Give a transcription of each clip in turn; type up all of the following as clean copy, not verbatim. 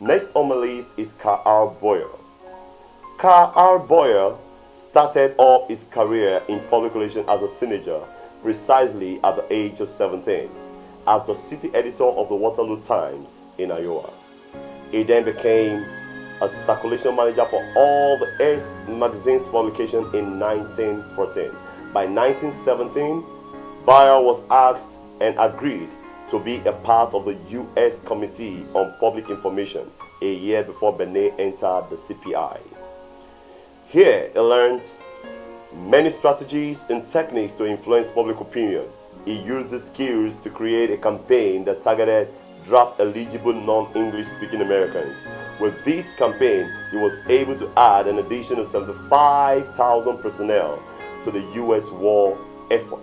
Next on my list is Carl R. Boyer. Carl R. Boyer started off his career in public relations as a teenager, precisely at the age of 17, as the city editor of the Waterloo Times in Iowa. He then became a circulation manager for all the Hearst magazine's publication in 1914. By 1917, Boyer was asked and agreed to be a part of the U.S. Committee on Public Information a year before Benet entered the CPI. Here, he learned many strategies and techniques to influence public opinion. He used his skills to create a campaign that targeted draft-eligible non-English speaking Americans. With this campaign, he was able to add an addition of 75,000 personnel to the U.S. war effort.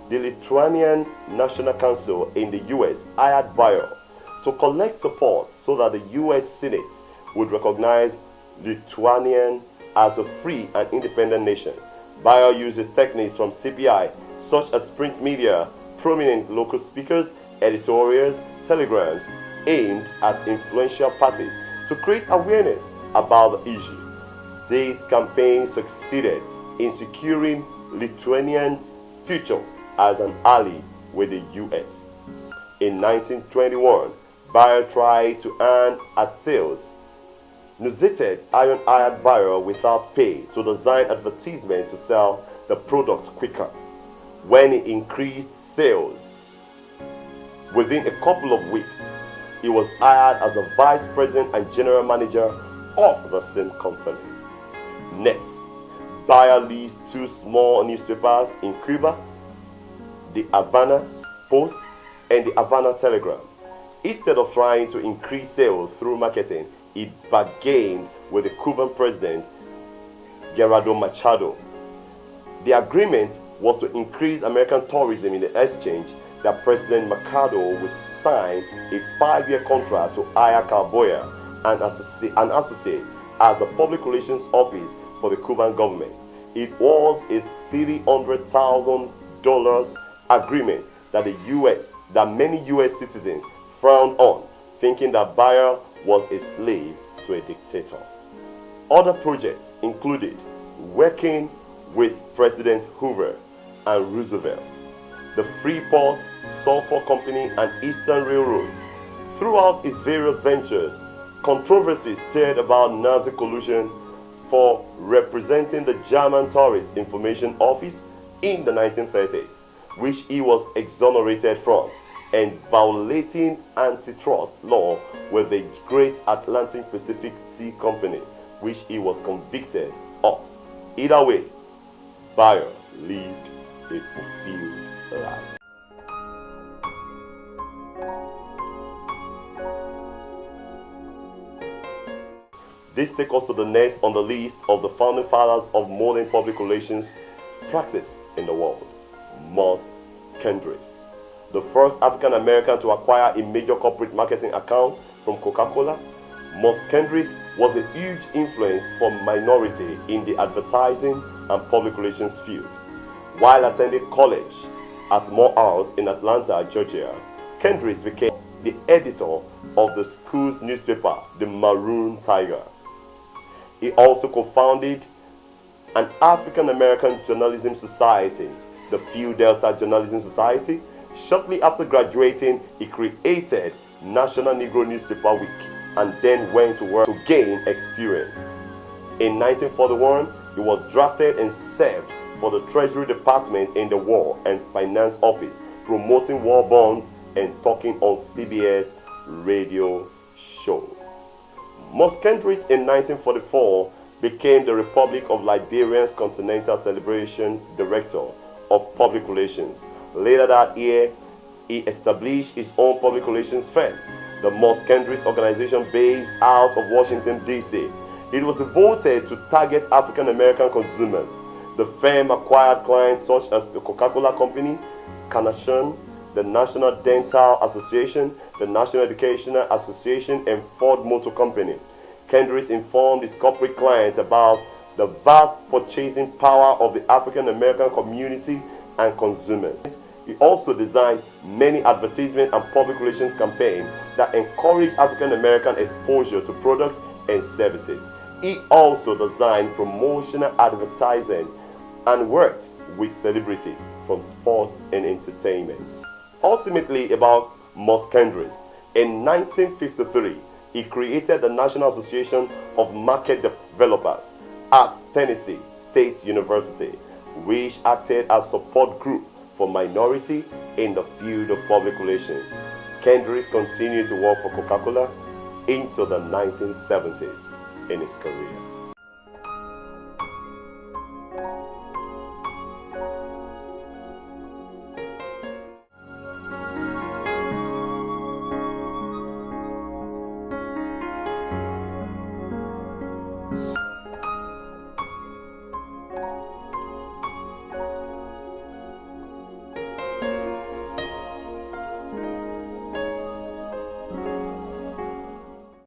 The Lithuanian National Council in the U.S. hired Boyer to collect support so that the U.S. Senate would recognize Lithuania as a free and independent nation. Boyer uses techniques from CPI, such as print media, prominent local speakers, editorials, telegrams, aimed at influential parties to create awareness about the issue. This campaign succeeded in securing Lithuania's future as an ally with the U.S. In 1921, Boyer tried to earn at sales. Nuzited Iron hired Boyer without pay to design advertisements to sell the product quicker. When he increased sales, within a couple of weeks, he was hired as a vice president and general manager of the same company. Next, Boyer leased two small newspapers in Cuba, the Havana Post and the Havana Telegram. Instead of trying to increase sales through marketing, he bargained with the Cuban president, Gerardo Machado. The agreement was to increase American tourism in the exchange that President Machado would sign a 5-year contract to hire Carl Boyer and associate as the public relations office for the Cuban government. It was a $300,000 agreement that many U.S. citizens frowned on, thinking that Boyer was a slave to a dictator. Other projects included working with President Hoover and Roosevelt, the Freeport, Suffolk Company, and Eastern Railroads. Throughout his various ventures, controversies stirred about Nazi collusion for representing the German Tourist Information Office in the 1930s, which he was exonerated from, and violating antitrust law with the Great Atlantic Pacific Tea Company, which he was convicted of. Either way, Boyer lived a fulfilled life. This takes us to the next on the list of the founding fathers of modern public relations practice in the world, Moss Kendrick. The first African American to acquire a major corporate marketing account from Coca-Cola, Moss Kendrick was a huge influence for minority in the advertising and public relations field. While attending college at Morehouse in Atlanta, Georgia, Kendrick became the editor of the school's newspaper, the Maroon Tiger. He also co-founded an African American Journalism Society, the Phi Delta Journalism Society. Shortly after graduating, he created National Negro Newspaper Week and then went to work to gain experience. In 1941, he was drafted and served for the Treasury Department in the War and Finance Office, promoting war bonds and talking on CBS radio show. Moss Kendrick in 1944 became the Republic of Liberia's Continental Celebration Director of Public Relations. Later that year, he established his own public relations firm, the Moss Kendrick Organization, based out of Washington, D.C. It was devoted to target African American consumers. The firm acquired clients such as the Coca-Cola Company, Carnation, the National Dental Association, the National Educational Association, and Ford Motor Company. Kendrick informed his corporate clients about the vast purchasing power of the African American community and consumers. He also designed many advertisement and public relations campaigns that encourage African American exposure to products and services. He also designed promotional advertising and worked with celebrities from sports and entertainment. Ultimately, about Moskendris, in 1953, he created the National Association of Market Developers at Tennessee State University, which acted as support group for minority in the field of public relations. Kendris continued to work for Coca-Cola into the 1970s in his career.